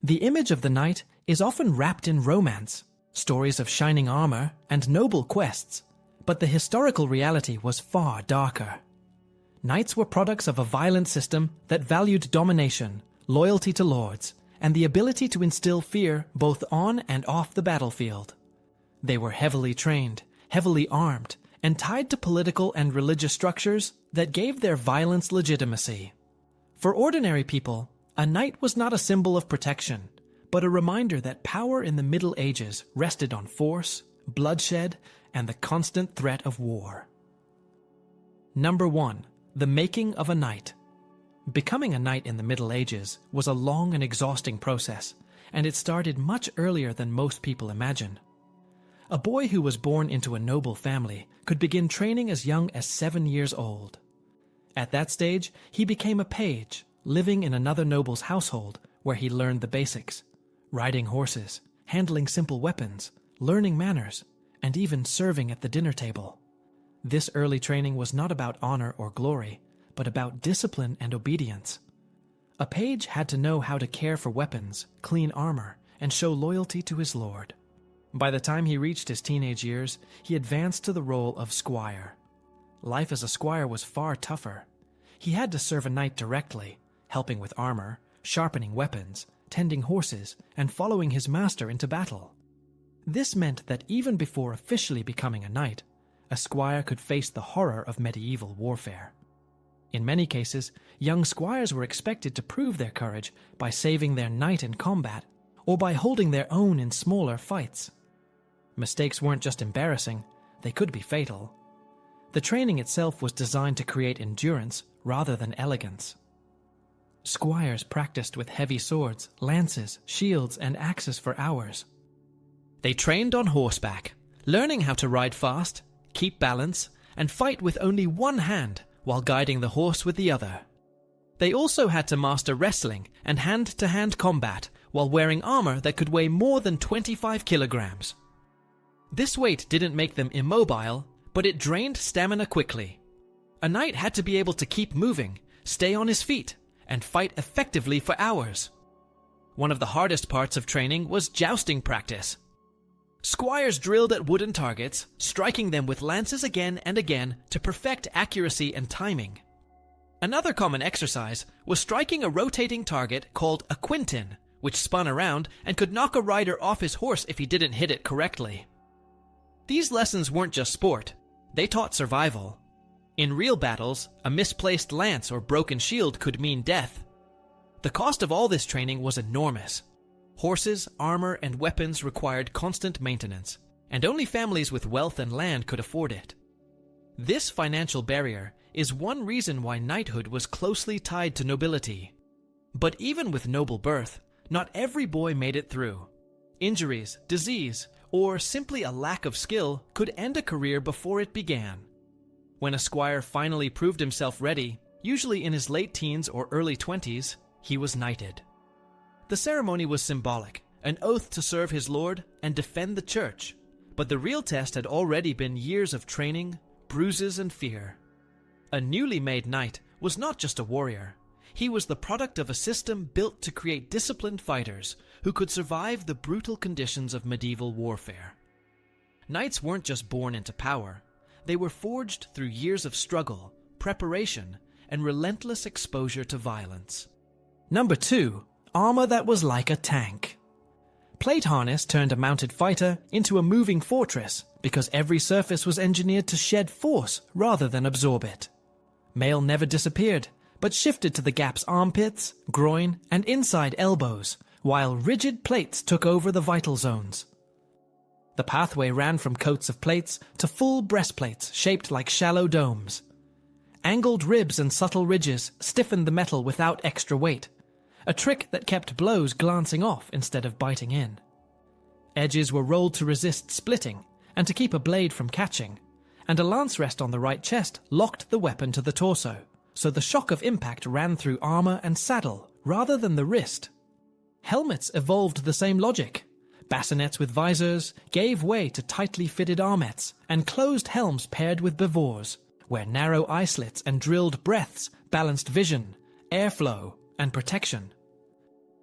The image of the knight is often wrapped in romance, stories of shining armor, and noble quests, but the historical reality was far darker. Knights were products of a violent system that valued domination, loyalty to lords, and the ability to instill fear both on and off the battlefield. They were heavily trained, heavily armed, and tied to political and religious structures that gave their violence legitimacy. For ordinary people, a knight was not a symbol of protection, but a reminder that power in the Middle Ages rested on force, bloodshed, and the constant threat of war. Number 1. The making of a knight. Becoming a knight in the Middle Ages was a long and exhausting process, and it started much earlier than most people imagine. A boy who was born into a noble family could begin training as young as 7 years old. At that stage, he became a page, living in another noble's household where he learned the basics: riding horses, handling simple weapons, learning manners, and even serving at the dinner table. This early training was not about honor or glory, but about discipline and obedience. A page had to know how to care for weapons, clean armor, and show loyalty to his lord. By the time he reached his teenage years, he advanced to the role of squire. Life as a squire was far tougher. He had to serve a knight directly, helping with armor, sharpening weapons, tending horses, and following his master into battle. This meant that even before officially becoming a knight, a squire could face the horror of medieval warfare. In many cases, young squires were expected to prove their courage by saving their knight in combat or by holding their own in smaller fights. Mistakes weren't just embarrassing, they could be fatal. The training itself was designed to create endurance rather than elegance. Squires practiced with heavy swords, lances, shields, and axes for hours. They trained on horseback, learning how to ride fast, keep balance, and fight with only one hand while guiding the horse with the other. They also had to master wrestling and hand-to-hand combat while wearing armor that could weigh more than 25 kilograms. This weight didn't make them immobile, but it drained stamina quickly. A knight had to be able to keep moving, stay on his feet, and fight effectively for hours. One of the hardest parts of training was jousting practice. Squires drilled at wooden targets, striking them with lances again and again to perfect accuracy and timing. Another common exercise was striking a rotating target called a quintin, which spun around and could knock a rider off his horse if he didn't hit it correctly. These lessons weren't just sport, they taught survival. In real battles, a misplaced lance or broken shield could mean death. The cost of all this training was enormous. Horses, armor, and weapons required constant maintenance, and only families with wealth and land could afford it. This financial barrier is one reason why knighthood was closely tied to nobility. But even with noble birth, not every boy made it through. Injuries, disease, or simply a lack of skill could end a career before it began. When a squire finally proved himself ready, usually in his late teens or early 20s, he was knighted. The ceremony was symbolic, an oath to serve his lord and defend the church, but the real test had already been years of training, bruises, and fear. A newly made knight was not just a warrior. He was the product of a system built to create disciplined fighters who could survive the brutal conditions of medieval warfare. Knights weren't just born into power. They were forged through years of struggle, preparation, and relentless exposure to violence. Number 2. Armor that was like a tank. Plate harness turned a mounted fighter into a moving fortress because every surface was engineered to shed force rather than absorb it. Mail never disappeared, but shifted to the gap's armpits, groin, and inside elbows, while rigid plates took over the vital zones. The pathway ran from coats of plates to full breastplates shaped like shallow domes. Angled ribs and subtle ridges stiffened the metal without extra weight, a trick that kept blows glancing off instead of biting in. Edges were rolled to resist splitting and to keep a blade from catching, and a lance rest on the right chest locked the weapon to the torso, so the shock of impact ran through armor and saddle rather than the wrist. Helmets evolved the same logic. Bassinets with visors gave way to tightly fitted armets, and closed helms paired with bavors, where narrow eye slits and drilled breaths balanced vision, airflow, and protection.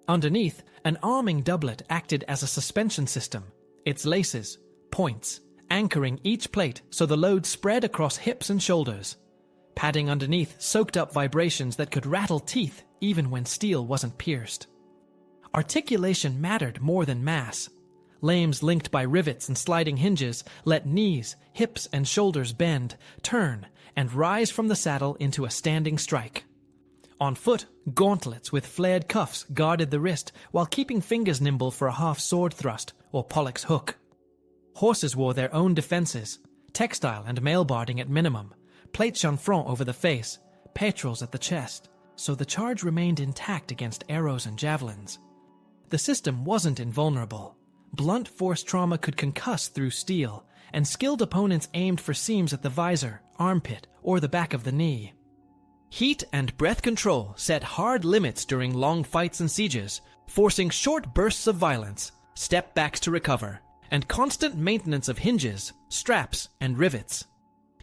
Underneath, an arming doublet acted as a suspension system, its laces, points, anchoring each plate so the load spread across hips and shoulders. Padding underneath soaked up vibrations that could rattle teeth even when steel wasn't pierced. Articulation mattered more than mass. Lames linked by rivets and sliding hinges let knees, hips, and shoulders bend, turn, and rise from the saddle into a standing strike. On foot, gauntlets with flared cuffs guarded the wrist while keeping fingers nimble for a half sword thrust or Pollock's hook. Horses wore their own defenses, textile and mail barding at minimum, plate chanfront over the face, petrels at the chest, so the charge remained intact against arrows and javelins. The system wasn't invulnerable. Blunt force trauma could concuss through steel, and skilled opponents aimed for seams at the visor, armpit, or the back of the knee. Heat and breath control set hard limits during long fights and sieges, forcing short bursts of violence, step backs to recover, and constant maintenance of hinges, straps, and rivets.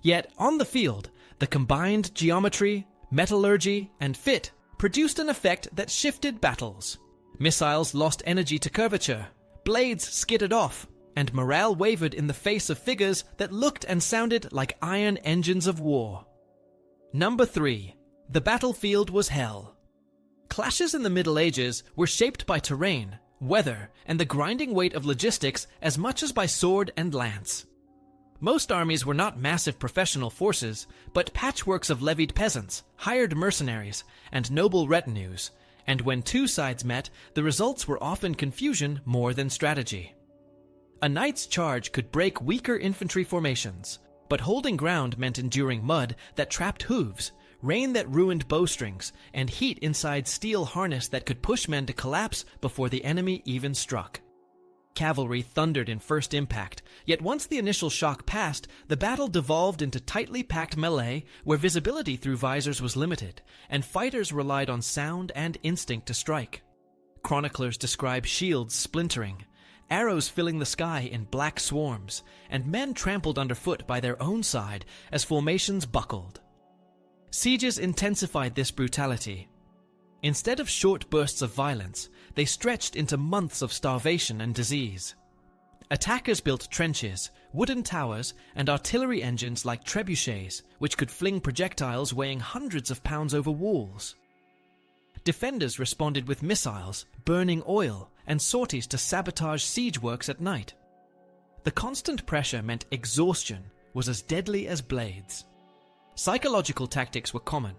Yet, on the field, the combined geometry, metallurgy, and fit produced an effect that shifted battles. Missiles lost energy to curvature, blades skidded off, and morale wavered in the face of figures that looked and sounded like iron engines of war. Number 3. The battlefield was hell. Clashes in the Middle Ages were shaped by terrain, weather, and the grinding weight of logistics as much as by sword and lance. Most armies were not massive professional forces, but patchworks of levied peasants, hired mercenaries, and noble retinues, and when two sides met, the results were often confusion more than strategy. A knight's charge could break weaker infantry formations, but holding ground meant enduring mud that trapped hooves, rain that ruined bowstrings, and heat inside steel harness that could push men to collapse before the enemy even struck. Cavalry thundered in first impact, yet once the initial shock passed, the battle devolved into tightly packed melee where visibility through visors was limited, and fighters relied on sound and instinct to strike. Chroniclers describe shields splintering, arrows filling the sky in black swarms, and men trampled underfoot by their own side as formations buckled. Sieges intensified this brutality. Instead of short bursts of violence, they stretched into months of starvation and disease. Attackers built trenches, wooden towers, and artillery engines like trebuchets, which could fling projectiles weighing hundreds of pounds over walls. Defenders responded with missiles, burning oil, and sorties to sabotage siege works at night. The constant pressure meant exhaustion was as deadly as blades. Psychological tactics were common.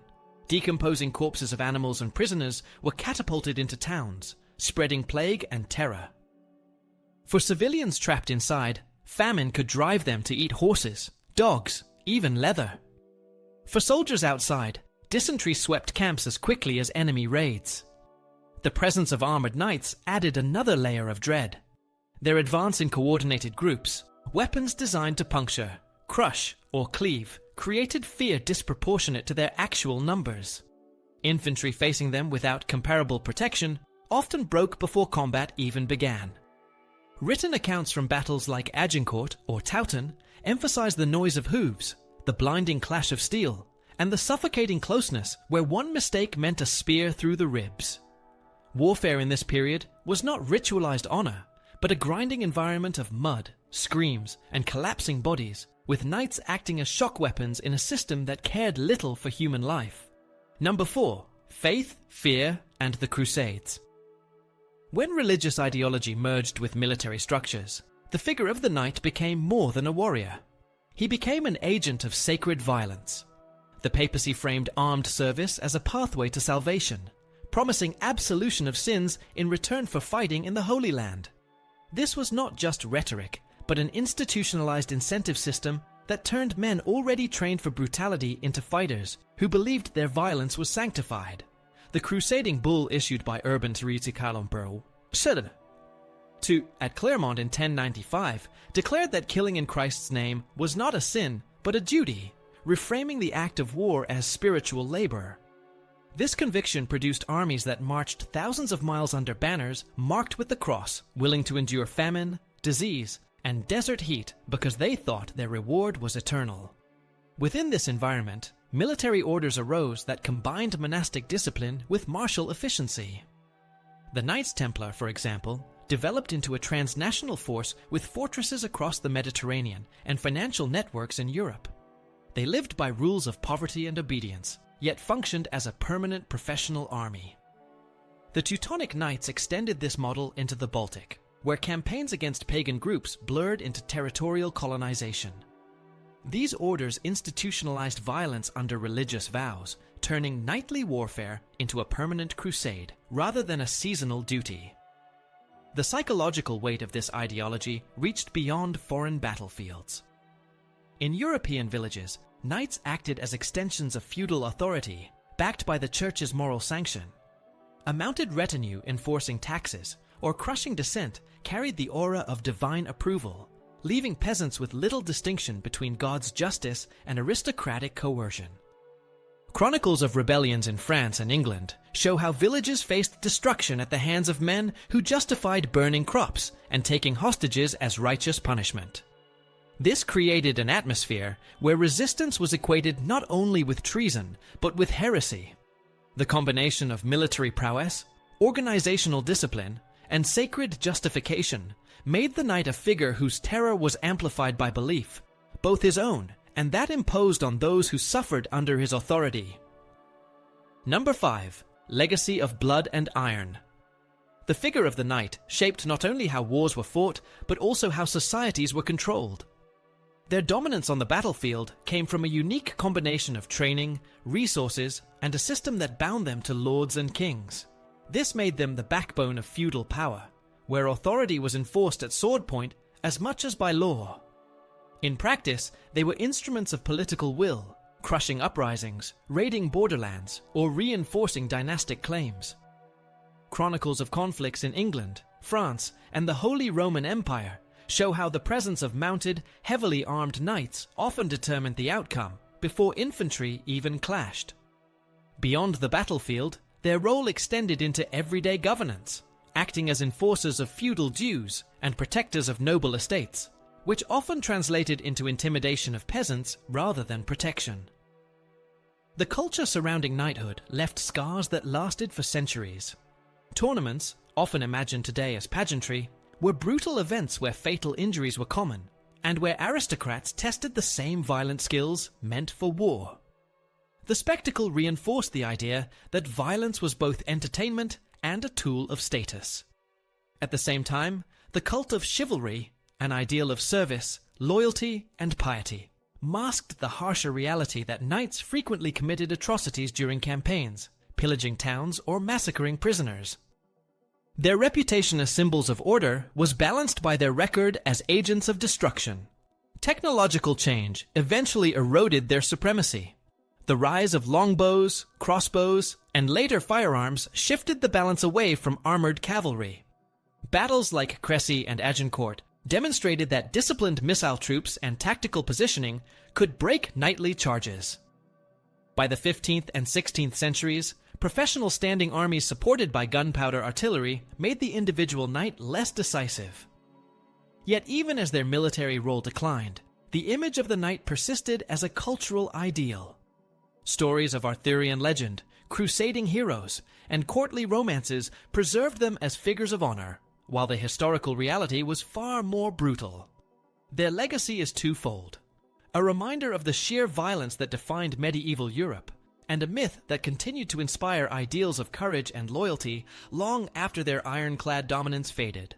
Decomposing corpses of animals and prisoners were catapulted into towns, spreading plague and terror. For civilians trapped inside, famine could drive them to eat horses, dogs, even leather. For soldiers outside, dysentery swept camps as quickly as enemy raids. The presence of armored knights added another layer of dread. Their advance in coordinated groups, weapons designed to puncture, crush, or cleave, created fear disproportionate to their actual numbers. Infantry facing them without comparable protection often broke before combat even began. Written accounts from battles like Agincourt or Teuton emphasize the noise of hooves, the blinding clash of steel, and the suffocating closeness where one mistake meant a spear through the ribs. Warfare in this period was not ritualized honor, but a grinding environment of mud, screams, and collapsing bodies, with knights acting as shock weapons in a system that cared little for human life. Number 4. Faith, fear, and the Crusades. When religious ideology merged with military structures, the figure of the knight became more than a warrior. He became an agent of sacred violence. The papacy framed armed service as a pathway to salvation, promising absolution of sins in return for fighting in the Holy Land. This was not just rhetoric, but an institutionalized incentive system that turned men already trained for brutality into fighters who believed their violence was sanctified. The crusading bull issued by Urban II at Clermont in 1095 declared that killing in Christ's name was not a sin, but a duty, reframing the act of war as spiritual labor. This conviction produced armies that marched thousands of miles under banners marked with the cross, willing to endure famine, disease, and desert heat because they thought their reward was eternal. Within this environment, military orders arose that combined monastic discipline with martial efficiency. The Knights Templar, for example, developed into a transnational force with fortresses across the Mediterranean and financial networks in Europe. They lived by rules of poverty and obedience, yet functioned as a permanent professional army. The Teutonic Knights extended this model into the Baltic, where campaigns against pagan groups blurred into territorial colonization. These orders institutionalized violence under religious vows, turning knightly warfare into a permanent crusade rather than a seasonal duty. The psychological weight of this ideology reached beyond foreign battlefields. In European villages, knights acted as extensions of feudal authority, backed by the church's moral sanction. A mounted retinue enforcing taxes or crushing dissent carried the aura of divine approval, leaving peasants with little distinction between God's justice and aristocratic coercion. Chronicles of rebellions in France and England show how villages faced destruction at the hands of men who justified burning crops and taking hostages as righteous punishment. This created an atmosphere where resistance was equated not only with treason, but with heresy. The combination of military prowess, organizational discipline, and sacred justification made the knight a figure whose terror was amplified by belief, both his own and that imposed on those who suffered under his authority. Number 5. Legacy of blood and iron. The figure of the knight shaped not only how wars were fought, but also how societies were controlled. Their dominance on the battlefield came from a unique combination of training, resources, and a system that bound them to lords and kings. This made them the backbone of feudal power, where authority was enforced at sword point as much as by law. In practice, they were instruments of political will, crushing uprisings, raiding borderlands, or reinforcing dynastic claims. Chronicles of conflicts in England, France, and the Holy Roman Empire show how the presence of mounted, heavily armed knights often determined the outcome, before infantry even clashed. Beyond the battlefield, their role extended into everyday governance, acting as enforcers of feudal dues and protectors of noble estates, which often translated into intimidation of peasants rather than protection. The culture surrounding knighthood left scars that lasted for centuries. Tournaments, often imagined today as pageantry, were brutal events where fatal injuries were common, and where aristocrats tested the same violent skills meant for war. The spectacle reinforced the idea that violence was both entertainment and a tool of status. At the same time, the cult of chivalry, an ideal of service, loyalty, and piety, masked the harsher reality that knights frequently committed atrocities during campaigns, pillaging towns or massacring prisoners. Their reputation as symbols of order was balanced by their record as agents of destruction. Technological change eventually eroded their supremacy. The rise of longbows, crossbows, and later firearms shifted the balance away from armored cavalry. Battles like Crécy and Agincourt demonstrated that disciplined missile troops and tactical positioning could break knightly charges. By the 15th and 16th centuries, professional standing armies supported by gunpowder artillery made the individual knight less decisive. Yet even as their military role declined, the image of the knight persisted as a cultural ideal. Stories of Arthurian legend, crusading heroes, and courtly romances preserved them as figures of honor, while the historical reality was far more brutal. Their legacy is twofold: a reminder of the sheer violence that defined medieval Europe, and a myth that continued to inspire ideals of courage and loyalty long after their ironclad dominance faded.